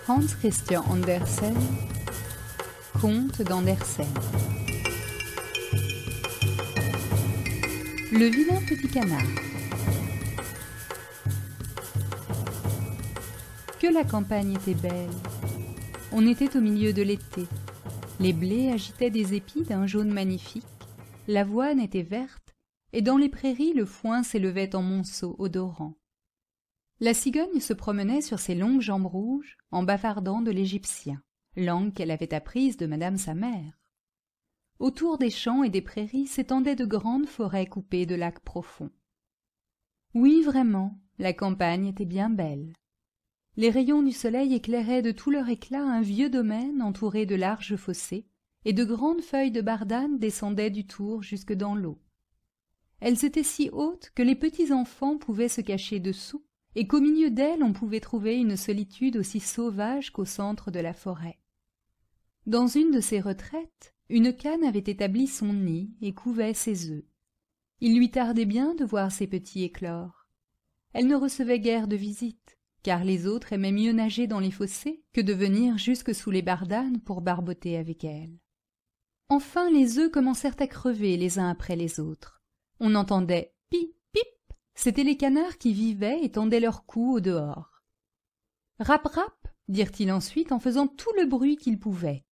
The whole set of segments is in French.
Hans Christian Andersen, Conte d'Andersen. Le vilain petit canard. Que la campagne était belle. On était au milieu de l'été. Les blés agitaient des épis d'un jaune magnifique, l'avoine était verte, et dans les prairies le foin s'élevait en monceaux odorants. La cigogne se promenait sur ses longues jambes rouges en bavardant de l'égyptien, langue qu'elle avait apprise de madame sa mère. Autour des champs et des prairies s'étendaient de grandes forêts coupées de lacs profonds. Oui, vraiment, la campagne était bien belle. Les rayons du soleil éclairaient de tout leur éclat un vieux domaine entouré de larges fossés, et de grandes feuilles de bardane descendaient du tour jusque dans l'eau. Elles étaient si hautes que les petits enfants pouvaient se cacher dessous, et qu'au milieu d'elles on pouvait trouver une solitude aussi sauvage qu'au centre de la forêt. Dans une de ces retraites, une cane avait établi son nid et couvait ses œufs. Il lui tardait bien de voir ses petits éclore. Elle ne recevait guère de visites, car les autres aimaient mieux nager dans les fossés que de venir jusque sous les bardanes pour barboter avec elle. Enfin les œufs commencèrent à crever les uns après les autres. On entendait « pi, pip ». C'étaient les canards qui vivaient et tendaient leur cou au dehors. « Rap, rap » dirent-ils ensuite en faisant tout le bruit qu'ils pouvaient.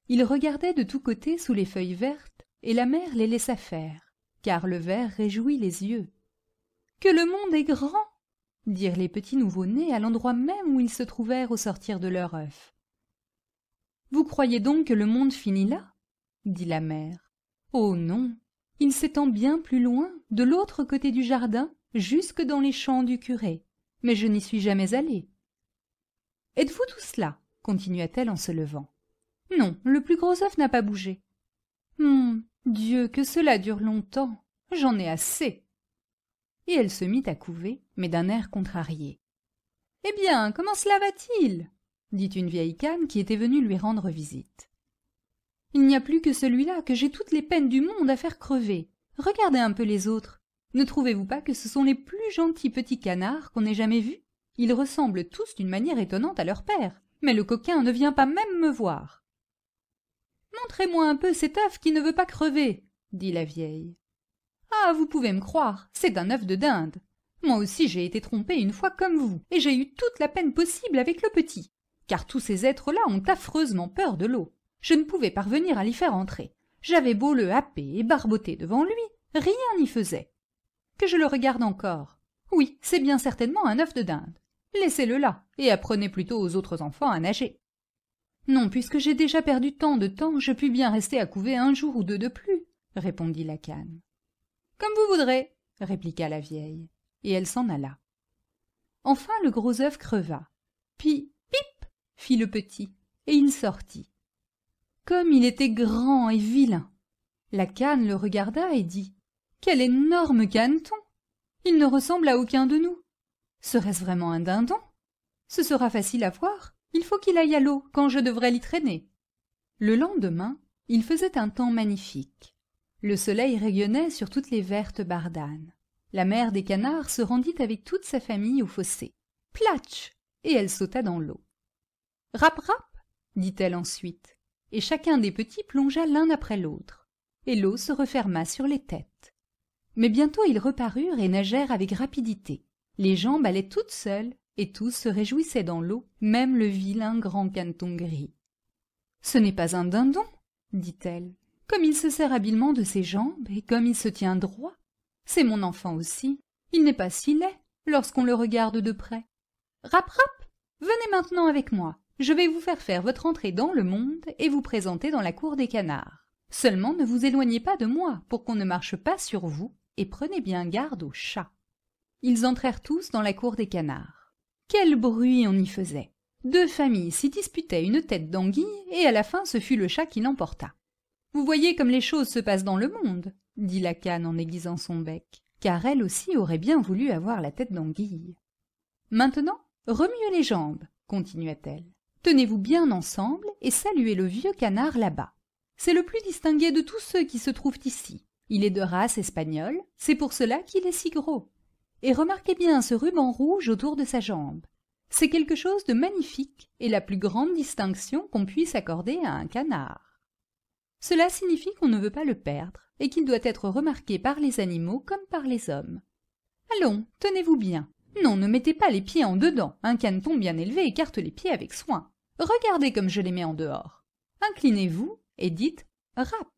Ils regardaient de tous côtés sous les feuilles vertes, et la mère les laissa faire, car le vert réjouit les yeux. « Que le monde est grand !» dirent les petits nouveau-nés à l'endroit même où ils se trouvèrent au sortir de leur œuf. « Vous croyez donc que le monde finit là ?» dit la mère. « Oh non, il s'étend bien plus loin, de l'autre côté du jardin, jusque dans les champs du curé, mais je n'y suis jamais allée. »« Êtes-vous tous là ?» continua-t-elle en se levant. « Non, le plus gros œuf n'a pas bougé. »« Dieu, que cela dure longtemps, j'en ai assez !» Et elle se mit à couver, mais d'un air contrarié. « Eh bien, comment cela va-t-il » dit une vieille cane qui était venue lui rendre visite. « Il n'y a plus que celui-là que j'ai toutes les peines du monde à faire crever. Regardez un peu les autres. Ne trouvez-vous pas que ce sont les plus gentils petits canards qu'on ait jamais vus? Ils ressemblent tous d'une manière étonnante à leur père, mais le coquin ne vient pas même me voir. »« Montrez-moi un peu cet œuf qui ne veut pas crever, » dit la vieille. « Ah, vous pouvez me croire, c'est un œuf de dinde. Moi aussi j'ai été trompée une fois comme vous, et j'ai eu toute la peine possible avec le petit, car tous ces êtres-là ont affreusement peur de l'eau. Je ne pouvais parvenir à l'y faire entrer. J'avais beau le happer et barboter devant lui, rien n'y faisait. Que je le regarde encore. Oui, c'est bien certainement un œuf de dinde. Laissez-le là, et apprenez plutôt aux autres enfants à nager. »« Non, puisque j'ai déjà perdu tant de temps, je puis bien rester à couver un jour ou deux de plus, » répondit la cane. « Comme vous voudrez, » répliqua la vieille, et elle s'en alla. Enfin le gros œuf creva. Puis, pip, fit le petit, et il sortit. Comme il était grand et vilain! La cane le regarda et dit « Quel énorme caneton! Il ne ressemble à aucun de nous. Serait-ce vraiment un dindon? Ce sera facile à voir. Il faut qu'il aille à l'eau quand je devrais l'y traîner. » Le lendemain, il faisait un temps magnifique. Le soleil rayonnait sur toutes les vertes bardanes. La mère des canards se rendit avec toute sa famille au fossé. Platch! Et elle sauta dans l'eau. Rap, rap! dit-elle ensuite, et chacun des petits plongea l'un après l'autre, et l'eau se referma sur les têtes. Mais bientôt ils reparurent et nagèrent avec rapidité. Les jambes allaient toutes seules, et tous se réjouissaient dans l'eau, même le vilain grand caneton gris. « Ce n'est pas un dindon, » dit-elle, « comme il se sert habilement de ses jambes, et comme il se tient droit. C'est mon enfant aussi. Il n'est pas si laid, lorsqu'on le regarde de près. Rap, rap, venez maintenant avec moi. Je vais vous faire votre entrée dans le monde et vous présenter dans la cour des canards. Seulement ne vous éloignez pas de moi pour qu'on ne marche pas sur vous, et prenez bien garde aux chats. » Ils entrèrent tous dans la cour des canards. Quel bruit on y faisait! 2 familles s'y disputaient une tête d'anguille, et à la fin ce fut le chat qui l'emporta. « Vous voyez comme les choses se passent dans le monde, » dit la cane en aiguisant son bec, car elle aussi aurait bien voulu avoir la tête d'anguille. « Maintenant, remuez les jambes, » continua-t-elle. « Tenez-vous bien ensemble et saluez le vieux canard là-bas. C'est le plus distingué de tous ceux qui se trouvent ici. Il est de race espagnole, c'est pour cela qu'il est si gros. Et remarquez bien ce ruban rouge autour de sa jambe. C'est quelque chose de magnifique et la plus grande distinction qu'on puisse accorder à un canard. Cela signifie qu'on ne veut pas le perdre et qu'il doit être remarqué par les animaux comme par les hommes. Allons, tenez-vous bien. Non, ne mettez pas les pieds en dedans. Un caneton bien élevé écarte les pieds avec soin. Regardez comme je les mets en dehors. Inclinez-vous et dites « rap ».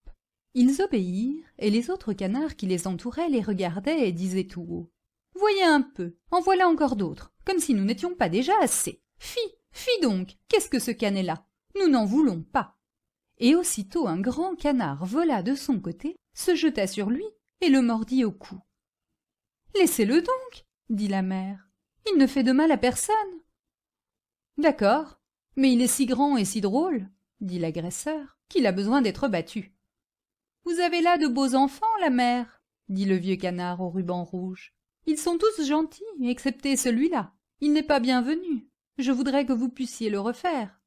Ils obéirent, et les autres canards qui les entouraient les regardaient et disaient tout haut « Voyez un peu, en voilà encore d'autres, comme si nous n'étions pas déjà assez. Fi, fi donc, qu'est-ce que ce canet-là? Nous n'en voulons pas. » Et aussitôt un grand canard vola de son côté, se jeta sur lui et le mordit au cou. « Laissez-le donc, » dit la mère. « Il ne fait de mal à personne. »« D'accord, mais il est si grand et si drôle, » dit l'agresseur, « qu'il a besoin d'être battu. »« Vous avez là de beaux enfants, la mère, » dit le vieux canard au ruban rouge. « Ils sont tous gentils, excepté celui-là. Il n'est pas bienvenu. Je voudrais que vous puissiez le refaire. »«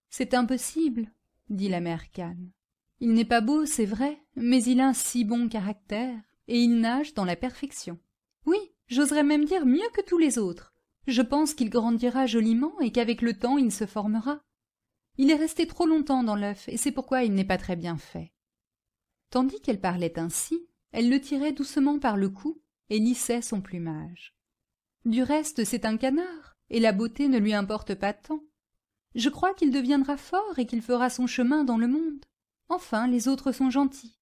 C'est impossible, » dit la mère Cane. « Il n'est pas beau, c'est vrai, mais il a un si bon caractère, et il nage dans la perfection. Oui, j'oserais même dire mieux que tous les autres. Je pense qu'il grandira joliment et qu'avec le temps il se formera. Il est resté trop longtemps dans l'œuf, et c'est pourquoi il n'est pas très bien fait. » Tandis qu'elle parlait ainsi, elle le tirait doucement par le cou et lissait son plumage. Du reste, c'est un canard, et la beauté ne lui importe pas tant. Je crois qu'il deviendra fort et qu'il fera son chemin dans le monde. Enfin, les autres sont gentils.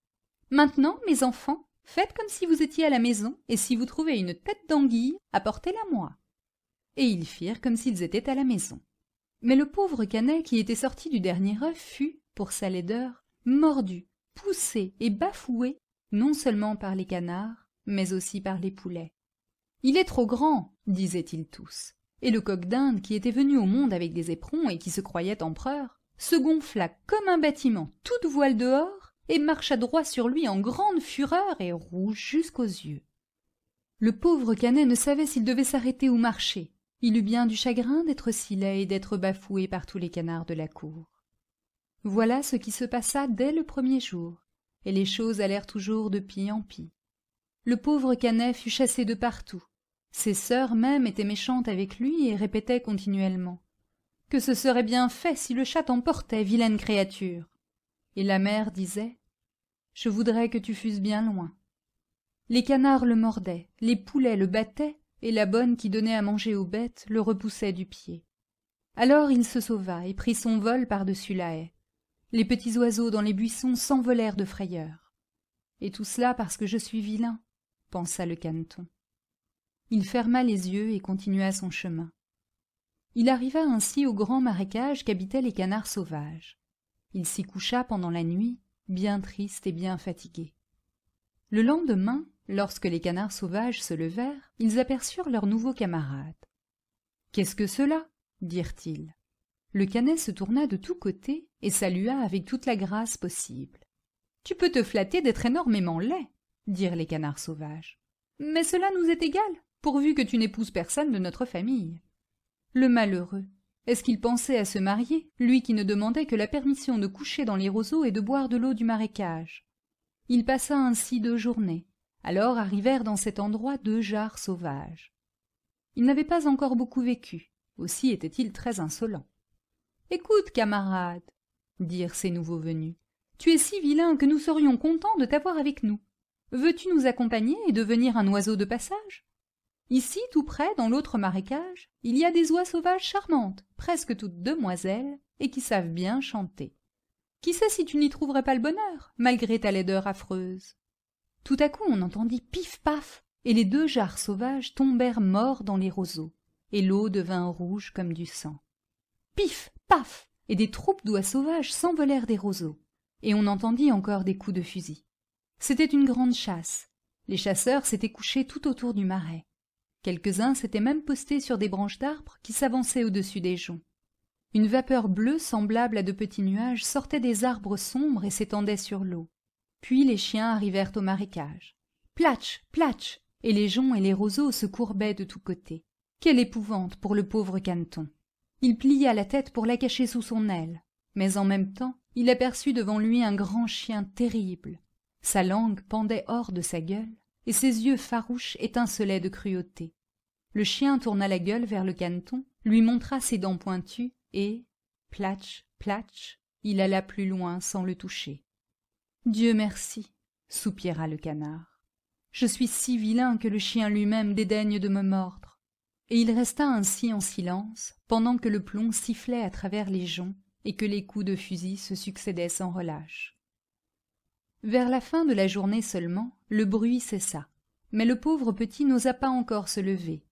Maintenant, mes enfants, faites comme si vous étiez à la maison, et si vous trouvez une tête d'anguille, apportez-la moi. Et ils firent comme s'ils étaient à la maison. Mais le pauvre canet qui était sorti du dernier œuf fut, pour sa laideur, mordu, poussé et bafoué, non seulement par les canards, mais aussi par les poulets. « Il est trop grand, » disaient-ils tous, et le coq d'Inde, qui était venu au monde avec des éperons et qui se croyait empereur, se gonfla comme un bâtiment, toute voile dehors, et marcha droit sur lui en grande fureur et rouge jusqu'aux yeux. Le pauvre canet ne savait s'il devait s'arrêter ou marcher. Il eut bien du chagrin d'être si laid et d'être bafoué par tous les canards de la cour. Voilà ce qui se passa dès le premier jour, et les choses allèrent toujours de pis en pis. Le pauvre canet fut chassé de partout. Ses sœurs même étaient méchantes avec lui et répétaient continuellement « Que ce serait bien fait si le chat t'emportait, vilaine créature !» Et la mère disait « Je voudrais que tu fusses bien loin. » Les canards le mordaient, les poulets le battaient, et la bonne qui donnait à manger aux bêtes le repoussait du pied. Alors il se sauva et prit son vol par-dessus la haie. Les petits oiseaux dans les buissons s'envolèrent de frayeur. « Et tout cela parce que je suis vilain, » pensa le caneton. Il ferma les yeux et continua son chemin. Il arriva ainsi au grand marécage qu'habitaient les canards sauvages. Il s'y coucha pendant la nuit, bien triste et bien fatigué. Le lendemain, lorsque les canards sauvages se levèrent, ils aperçurent leurs nouveaux camarades. « Qu'est-ce que cela ?» dirent-ils. Le canet se tourna de tous côtés et salua avec toute la grâce possible. « Tu peux te flatter d'être énormément laid, » dirent les canards sauvages. « Mais cela nous est égal, pourvu que tu n'épouses personne de notre famille. » Le malheureux, est-ce qu'il pensait à se marier, lui qui ne demandait que la permission de coucher dans les roseaux et de boire de l'eau du marécage? Il passa ainsi 2 journées. Alors arrivèrent dans cet endroit 2 jarres sauvages. Il n'avait pas encore beaucoup vécu, aussi était-il très insolent. « Écoute, camarade, » dirent ces nouveaux venus, « tu es si vilain que nous serions contents de t'avoir avec nous. Veux-tu nous accompagner et devenir un oiseau de passage? Ici, tout près, dans l'autre marécage, il y a des oies sauvages charmantes, presque toutes demoiselles, et qui savent bien chanter. Qui sait si tu n'y trouverais pas le bonheur, malgré ta laideur affreuse? » Tout à coup on entendit pif-paf, et les 2 jarres sauvages tombèrent morts dans les roseaux, et l'eau devint rouge comme du sang. Pif, paf, et des troupes d'oies sauvages s'envolèrent des roseaux, et on entendit encore des coups de fusil. C'était une grande chasse. Les chasseurs s'étaient couchés tout autour du marais. Quelques-uns s'étaient même postés sur des branches d'arbres qui s'avançaient au-dessus des joncs. Une vapeur bleue semblable à de petits nuages sortait des arbres sombres et s'étendait sur l'eau. Puis les chiens arrivèrent au marécage. Platch, platch, et les joncs et les roseaux se courbaient de tous côtés. Quelle épouvante pour le pauvre caneton! Il plia la tête pour la cacher sous son aile, mais en même temps il aperçut devant lui un grand chien terrible. Sa langue pendait hors de sa gueule, et ses yeux farouches étincelaient de cruauté. Le chien tourna la gueule vers le caneton lui montra ses dents pointues et, platch, platch, il alla plus loin sans le toucher. « Dieu merci, soupira le canard. Je suis si vilain que le chien lui-même dédaigne de me mordre. » Et il resta ainsi en silence, pendant que le plomb sifflait à travers les joncs et que les coups de fusil se succédaient sans relâche. Vers la fin de la journée seulement, le bruit cessa, mais le pauvre petit n'osa pas encore se lever.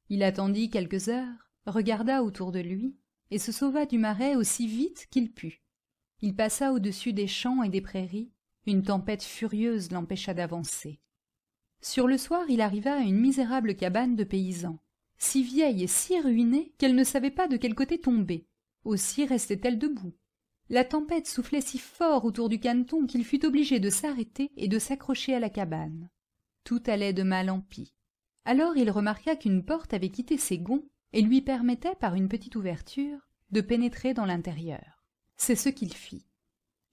Il attendit quelques heures, regarda autour de lui, et se sauva du marais aussi vite qu'il put. Il passa au-dessus des champs et des prairies, une tempête furieuse l'empêcha d'avancer. Sur le soir, il arriva à une misérable cabane de paysans, si vieille et si ruinée qu'elle ne savait pas de quel côté tomber. Aussi restait-elle debout. La tempête soufflait si fort autour du caneton qu'il fut obligé de s'arrêter et de s'accrocher à la cabane. Tout allait de mal en pis. Alors il remarqua qu'une porte avait quitté ses gonds et lui permettait, par une petite ouverture, de pénétrer dans l'intérieur. C'est ce qu'il fit.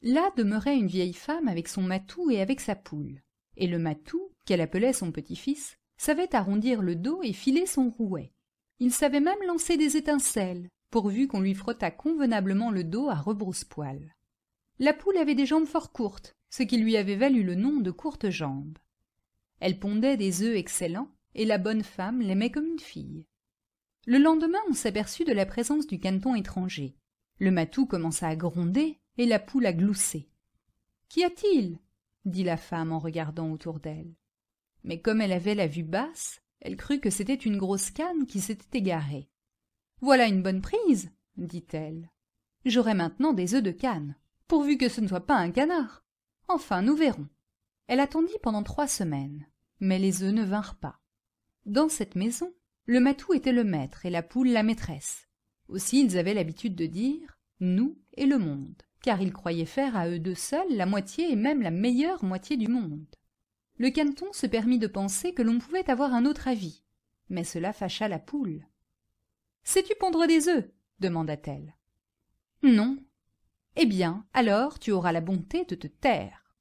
Là demeurait une vieille femme avec son matou et avec sa poule. Et le matou, qu'elle appelait son petit-fils, savait arrondir le dos et filer son rouet. Il savait même lancer des étincelles, pourvu qu'on lui frottât convenablement le dos à rebrousse-poil. La poule avait des jambes fort courtes, ce qui lui avait valu le nom de courte jambe. Elle pondait des œufs excellents, et la bonne femme l'aimait comme une fille. Le lendemain, on s'aperçut de la présence du caneton étranger. Le matou commença à gronder, et la poule à glousser. « Qu'y a-t-il » dit la femme en regardant autour d'elle. Mais comme elle avait la vue basse, elle crut que c'était une grosse canne qui s'était égarée. « Voilà une bonne prise » dit-elle. « J'aurai maintenant des œufs de canne, pourvu que ce ne soit pas un canard. Enfin, nous verrons. » Elle attendit pendant 3 semaines, mais les œufs ne vinrent pas. Dans cette maison, le matou était le maître et la poule la maîtresse. Aussi ils avaient l'habitude de dire « nous et le monde », car ils croyaient faire à eux deux seuls la moitié et même la meilleure moitié du monde. Le caneton se permit de penser que l'on pouvait avoir un autre avis, mais cela fâcha la poule. « Sais-tu pondre des œufs » demanda-t-elle. « Non. »« Eh bien, alors tu auras la bonté de te taire. »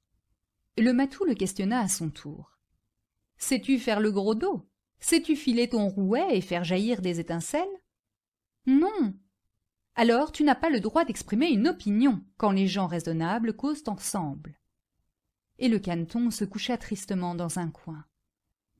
Le matou le questionna à son tour. « Sais-tu faire le gros dos ? Sais-tu filer ton rouet et faire jaillir des étincelles ? » « Non. »« Alors tu n'as pas le droit d'exprimer une opinion quand les gens raisonnables causent ensemble. » Et le caneton se coucha tristement dans un coin.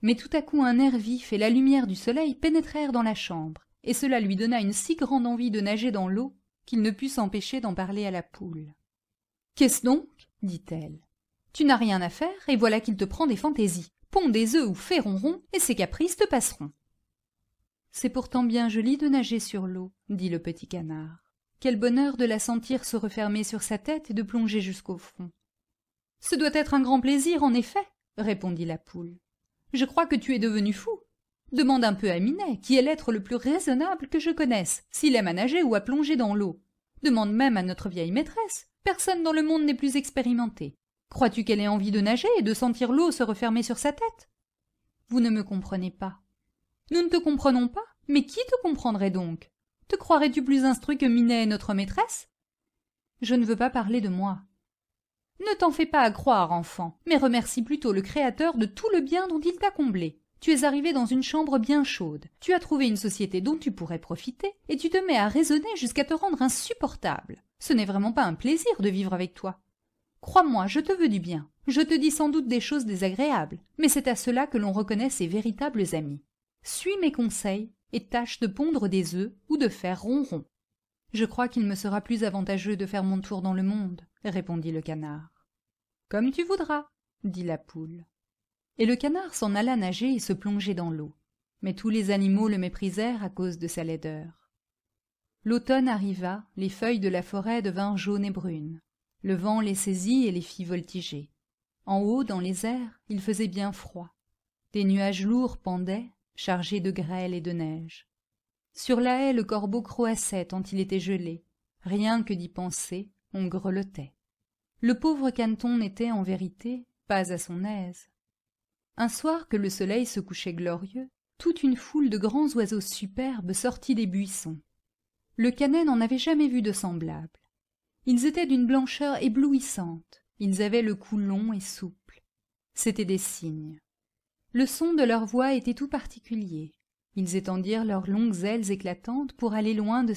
Mais tout à coup un air vif et la lumière du soleil pénétrèrent dans la chambre, et cela lui donna une si grande envie de nager dans l'eau qu'il ne put s'empêcher d'en parler à la poule. « Qu'est-ce donc » dit-elle. « Tu n'as rien à faire, et voilà qu'il te prend des fantaisies. Ponds des œufs ou fais ronron, et ces caprices te passeront. » « C'est pourtant bien joli de nager sur l'eau, » dit le petit canard. « Quel bonheur de la sentir se refermer sur sa tête et de plonger jusqu'au fond. »« Ce doit être un grand plaisir, en effet, » répondit la poule. « Je crois que tu es devenu fou. Demande un peu à Minet, qui est l'être le plus raisonnable que je connaisse, s'il aime à nager ou à plonger dans l'eau. Demande même à notre vieille maîtresse. Personne dans le monde n'est plus expérimenté. Crois-tu qu'elle ait envie de nager et de sentir l'eau se refermer sur sa tête ? Vous ne me comprenez pas. Nous ne te comprenons pas, mais qui te comprendrait donc ? Te croirais-tu plus instruit que Minet, notre maîtresse ? Je ne veux pas parler de moi. Ne t'en fais pas à croire, enfant, mais remercie plutôt le Créateur de tout le bien dont il t'a comblé. Tu es arrivé dans une chambre bien chaude, tu as trouvé une société dont tu pourrais profiter, et tu te mets à raisonner jusqu'à te rendre insupportable. Ce n'est vraiment pas un plaisir de vivre avec toi. Crois-moi, je te veux du bien. Je te dis sans doute des choses désagréables, mais c'est à cela que l'on reconnaît ses véritables amis. Suis mes conseils et tâche de pondre des œufs ou de faire ronron. Je crois qu'il me sera plus avantageux de faire mon tour dans le monde, répondit le canard. Comme tu voudras, dit la poule. Et le canard s'en alla nager et se plonger dans l'eau. Mais tous les animaux le méprisèrent à cause de sa laideur. L'automne arriva, les feuilles de la forêt devinrent jaunes et brunes. Le vent les saisit et les fit voltiger. En haut, dans les airs, il faisait bien froid. Des nuages lourds pendaient, chargés de grêle et de neige. Sur la haie, le corbeau croassait tant il était gelé. Rien que d'y penser, on grelottait. Le pauvre caneton n'était, en vérité, pas à son aise. Un soir que le soleil se couchait glorieux, toute une foule de grands oiseaux superbes sortit des buissons. Le canet n'en avait jamais vu de semblables. Ils étaient d'une blancheur éblouissante, ils avaient le cou long et souple. C'étaient des cygnes. Le son de leur voix était tout particulier. Ils étendirent leurs longues ailes éclatantes pour aller loin de